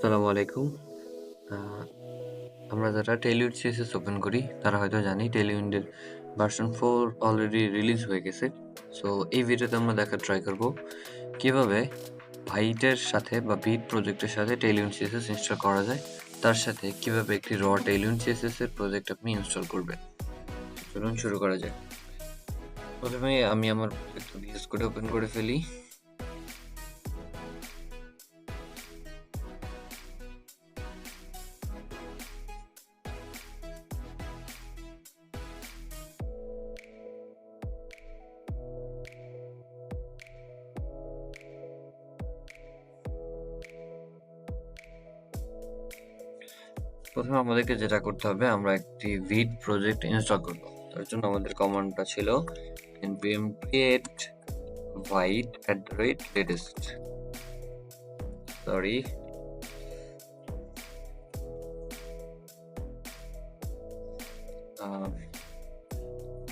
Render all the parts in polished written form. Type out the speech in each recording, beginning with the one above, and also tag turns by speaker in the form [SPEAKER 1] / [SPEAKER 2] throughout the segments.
[SPEAKER 1] আসসালামু আলাইকুম। আ আমরা যারা টেলিউড সিএসএস ওপেন করি তারা হয়তো জানি টেলিউডের ভার্সন 4 অলরেডি রিলিজ হয়ে গেছে। সো এই ভিডিওতে আমরা দেখার ট্রাই করব কিভাবে ভাইটের সাথে বা বিট প্রজেক্টের সাথে টেলিউড সিএসএস ইনস্টল করা যায়। তার সাথে কিভাবে একটি র টেলিউড সিএসএস এর প্রজেক্ট আপনি ইনস্টল করবেন। চলুন শুরু করা যাক। প্রথমে আমি আমার প্রজেক্টটা VS কোডে ওপেন করে ফেলি। প্রথমে আমাদেরকে যেটা করতে হবে, আমরা একটি ভিট প্রজেক্ট ইনস্টল করব। তার জন্য আমাদের কমান্ডটা ছিল npm create void @latest sorry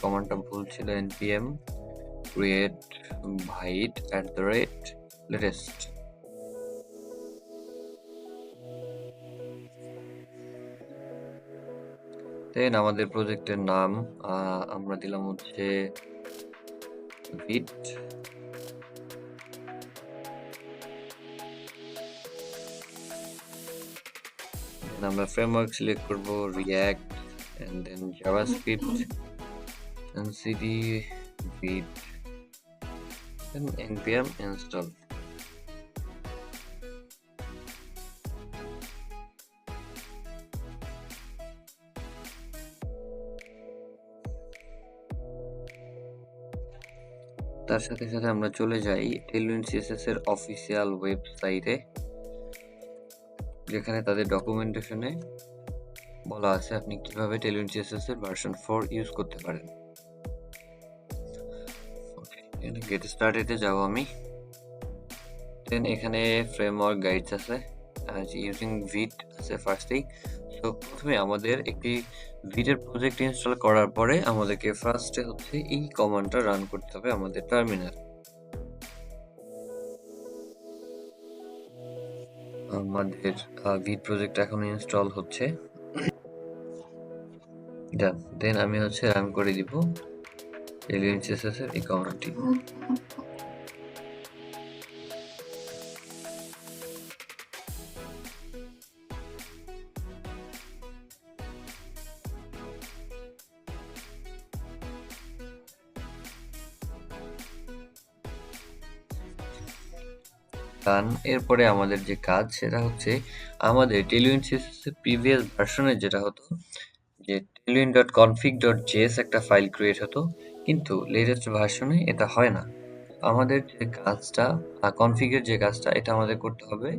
[SPEAKER 1] কমান্ডটা ভুল ছিল। npm create void @latest। দেন আমাদের প্রজেক্টের নাম আমরা দিলাম হচ্ছে ভিট। আমরা ফ্রেমওয়ার্ক সিলেক্ট করব react and then javascript and cd vit and npm install। তার সাথে সাথে আমরা চলে যাই টেলউইন সিএসএস এর অফিসিয়াল ওয়েবসাইটে, যেখানে তাদের ডকুমেন্টেশনে বলা আছে আপনি কিভাবে টেলউইন সিএসএস এর ভার্সন 4 ইউজ করতে পারেন। এখানে গেট স্টার্টেডে যাব আমি। দেন এখানে ফ্রেমওয়ার্ক গাইডস আছে, ইউজিং ভিট আছে ফার্স্টেই। তো প্রথমে আমাদের একটি ভিটের প্রজেক্ট ইনস্টল করার পরে আমাদেরকে ফার্স্টে হচ্ছে এই কমান্ডটা রান করতে হবে আমাদের টার্মিনাল। আমাদের ভিট প্রজেক্ট এখন ইনস্টল হচ্ছে। ডান। দেন আমি হচ্ছে রান করে দিব টেলউইন সিএসএস এর এই কমান্ডটি। এরপরে আমাদের যে কাজ সেটা হচ্ছে আমাদের টেলউইন সিএসএস এর প্রিভিয়াস ভার্সনে যেটা হতো যে tailwind.config.js একটা ফাইল ক্রিয়েট হতো, কিন্তু লেটেস্ট ভার্সনে এটা হয় না। আমাদের যে কাজটা কনফিগের যে কাজটা এটা আমাদের করতে হবে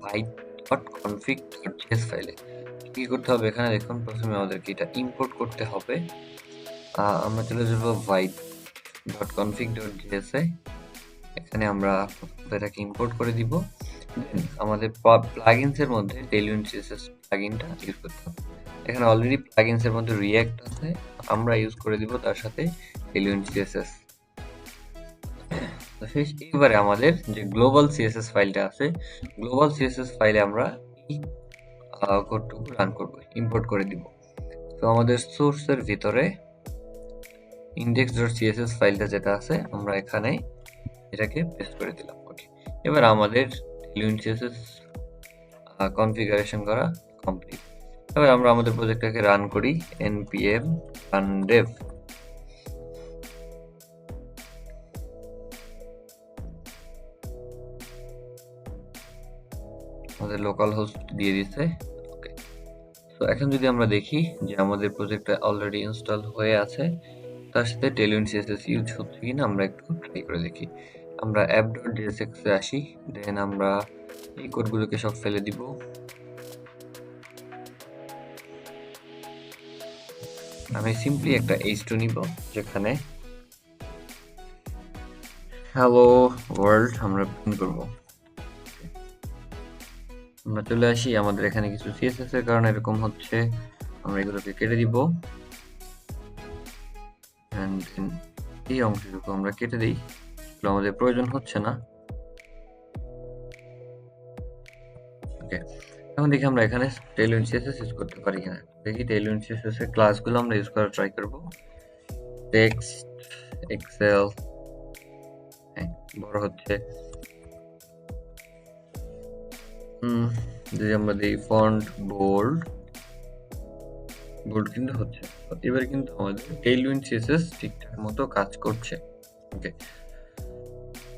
[SPEAKER 1] byte.config.js ফাইলে। কি করতে হবে এখানে দেখুন, প্রথমে আমাদেরকে এটা ইম্পোর্ট করতে হবে। আমরা চলে যাব byte.config.js এ। এখানে আমরা এটাকে ইম্পোর্ট করে দিব। দেন আমাদের প্লাগইনস এর মধ্যে টেলউইন সিএসএস প্লাগইনটা ইউজ করতে হবে। এখানে অলরেডি প্লাগইনস এর মধ্যে রিঅ্যাক্ট আছে, আমরা ইউজ করে দিব তার সাথে টেলউইন সিএসএস। তো এবারে আমাদের যে গ্লোবাল সিএসএস ফাইলটা আছে, গ্লোবাল সিএসএস ফাইলে আমরা এই কোডটুকু রান করব, ইম্পোর্ট করে দিব। তো আমাদের সোর্সের ভিতরে index.css ফাইলটা যেটা আছে আমরা এখানে এটাকে পেস্ট করে দিলাম। ওকে, এবার আমাদের টেলউইন সিএসএস কনফিগারেশন করা কমপ্লিট। এবার আমরা আমাদের প্রজেক্টটাকে রান করি npm run dev। আমাদের লোকাল হোস্ট দিয়ে দিচ্ছে। ওকে, তো এখন যদি আমরা দেখি যে আমাদের প্রজেক্টটা অলরেডি ইনস্টল হয়ে আছে, তার সাথে টেলউইন সিএসএস ইউজ হচ্ছে কিনা আমরা একটু ট্রাই করে দেখি। আমরা app.jsx এ আসি, দেন আমরা এই কোডগুলোকে সব ফেলে দিব। আমি সিম্পলি একটা h2 নিব, যেখানে হ্যালো ওয়ার্ল্ড আমরা প্রিন্ট করব। আমরা চলে আসি, আমাদের এখানে কিছু সিএসএস এর কারণে এরকম হচ্ছে, আমরা এগুলোকে কেটে দিব। এন্ড এই অংশটুকু আমরা কেটে দিই, এগুলো আমাদের প্রয়োজন হচ্ছে না। ওকে, এখন দেখি আমরা এখানে টেইলউইন্ড সিএসএস ইউজ করতে পারি কিনা। দেখি টেইলউইন্ড সিএসএস এর ক্লাসগুলো আমরা ইউজ করার ট্রাই করব। টেক্সট, এক্সেল, হ্যাঁ বড় হচ্ছে। যদি আমরা দিই ফন্ট বোল্ড কিন্তু হচ্ছে। এবার কিন্তু আমাদের টেইলউইন্ড সিএসএস ঠিকঠাক মতো কাজ করছে। ওকে,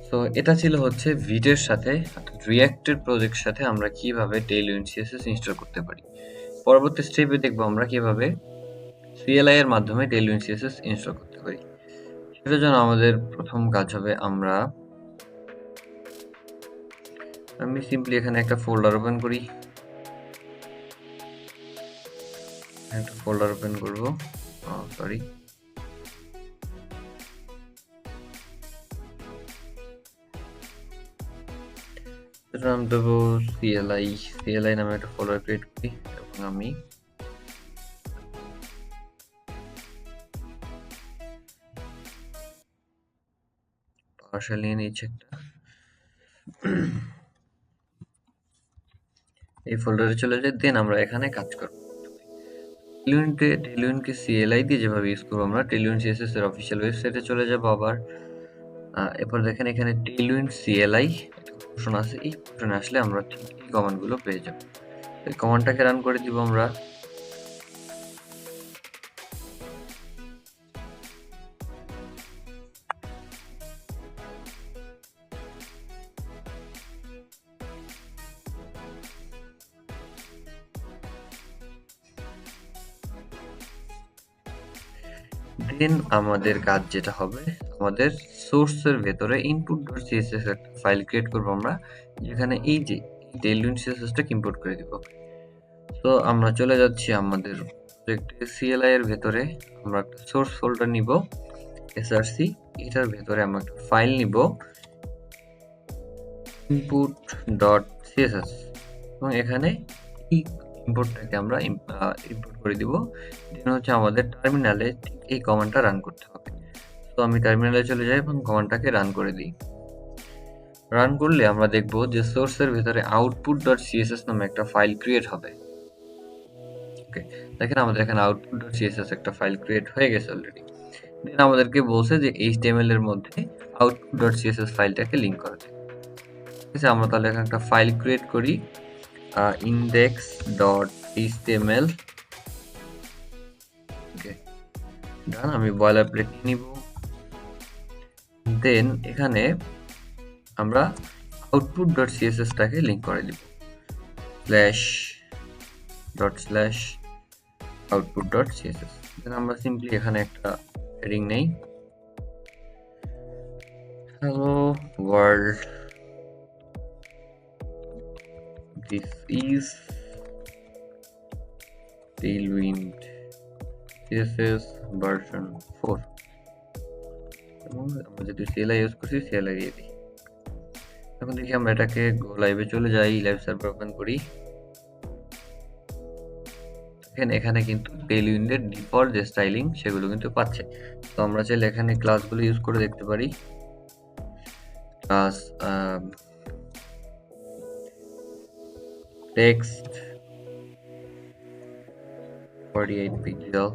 [SPEAKER 1] সো এটা ছিল হচ্ছে ভিটের সাথে রিঅ্যাক্টের প্রজেক্টের সাথে আমরা কিভাবে টেইলউইন্ড সিএসএস ইনস্টল করতে পারি। পরবর্তী স্টেপে দেখবো আমরা কিভাবে সিএলআই এর মাধ্যমে টেইলউইন্ড সিএসএস ইনস্টল করতে পারি। সেটার জন্য আমাদের প্রথম কাজ হবে আমি সিম্পলি এখানে একটা ফোল্ডার ওপেন করি, একটা ফোল্ডার ওপেন করব, সরি নাম দেবো সিএলআই নামে একটা ফোল্ডার ক্রিয়েট করি এবং আমি পার্সেল নিয়ে নিচ্ছি একটা। এই ফোল্ডারে চলে যাই, দেন আমরা এখানে কাজ করব। টেইলউইন্ডকে সিএলআই দিয়ে যেভাবে ইউজ করবো আমরা, টেইলউইন্ড সিএসএস এর অফিসিয়াল ওয়েবসাইটে চলে যাব আবার। এরপর দেখেন এখানে টেইলউইন্ড সিএলআই একটা অপশন আছে, এই অপশনে আসলে আমরা ঠিক এই কমান্ডগুলো পেয়ে যাব। এই কমান্ডটাকে রান করে দিব আমরা। দেন আমাদের কাজ যেটা হবে, আমাদের সোর্সের ভেতরে input.css একটা ফাইল ক্রিয়েট করব আমরা, যেখানে এই যে টেইলউইন্ড সিএসএসটাকে ইম্পোর্ট করে দিব। তো আমরা চলে যাচ্ছি আমাদের প্রজেক্টে সিএলআই এর ভেতরে, আমরা একটা সোর্স ফোল্ডার নিব src, এটার ভেতরে আমরা একটা ফাইল নিব input.css এবং এখানে এই ইম্পোর্টটাকে আমরা ইম্পোর্ট করে দিব। দেন হচ্ছে আমাদের টার্মিনালে ঠিক এই কমান্ডটা রান করতে হবে। তো আমি টার্মিনালে চলে যাই এবং কমান্ডটাকে রান করে দিই। রান করলে আমরা দেখব যে সোর্সের ভেতরে output.css নামে একটা ফাইল ক্রিয়েট হবে। ওকে, দেখেন আমাদের এখানে output.css একটা ফাইল ক্রিয়েট হয়ে গেছে অলরেডি। দেন আমাদেরকে বলছে যে HTML এর মধ্যে output.css ফাইলটাকে লিংক করতে। ঠিক আছে, আমরা তাহলে এখানে একটা ফাইল ক্রিয়েট করি, index.html। ওকে, ডান। আমি বয়লার প্লেট নিব। দেন এখানে আমরা output.css টাকে লিংক করে দিব /output.css। দেন আমরা সিম্পলি এখানে একটা হেডিং নেই, hello world, this is Tailwind CSS version 4 এবং আমরা যেহেতু CLI ইউজ করছি CLI দিয়ে দিই। এখন দেখি আমরা এটাকে গো লাইভে চলে যাই, লাইভ সার্ভার ওপেন করি। এখানে কিন্তু টেইলউইন্ডের ডিফল্ট যে স্টাইলিং সেগুলো কিন্তু পাচ্ছে। তো আমরা চাইলে এখানে ক্লাসগুলো ইউজ করে দেখতে পারি। ক্লাস টেক্সট 48 পিক্সেল,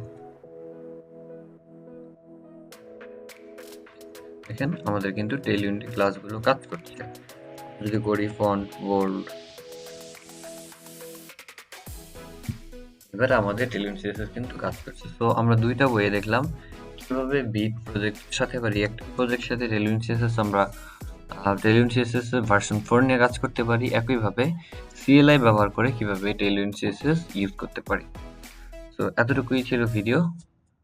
[SPEAKER 1] দেখেন আমাদের কিন্তু টেইলউইন্ডের ক্লাসগুলো কাজ করছে। যদি করি ফন্ট বোল্ড, এবার আমাদের টেইলউইন্ড সিএসএস কিন্তু কাজ করছে। তো আমরা দুইটা বইয়ে দেখলাম কিভাবে বিট প্রজেক্টের সাথে বা রিঅ্যাক্ট প্রজেক্টের সাথে টেইলউইন্ড সিএসএস ভার্সন 4 নিয়ে কাজ করতে পারি। একইভাবে সিএলআই ব্যবহার করে কিভাবে টেইলউইন্ড সিএসএস ইউজ করতে পারি। তো এতটুকুই ছিল ভিডিও।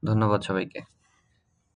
[SPEAKER 1] ধন্যবাদ সবাইকে।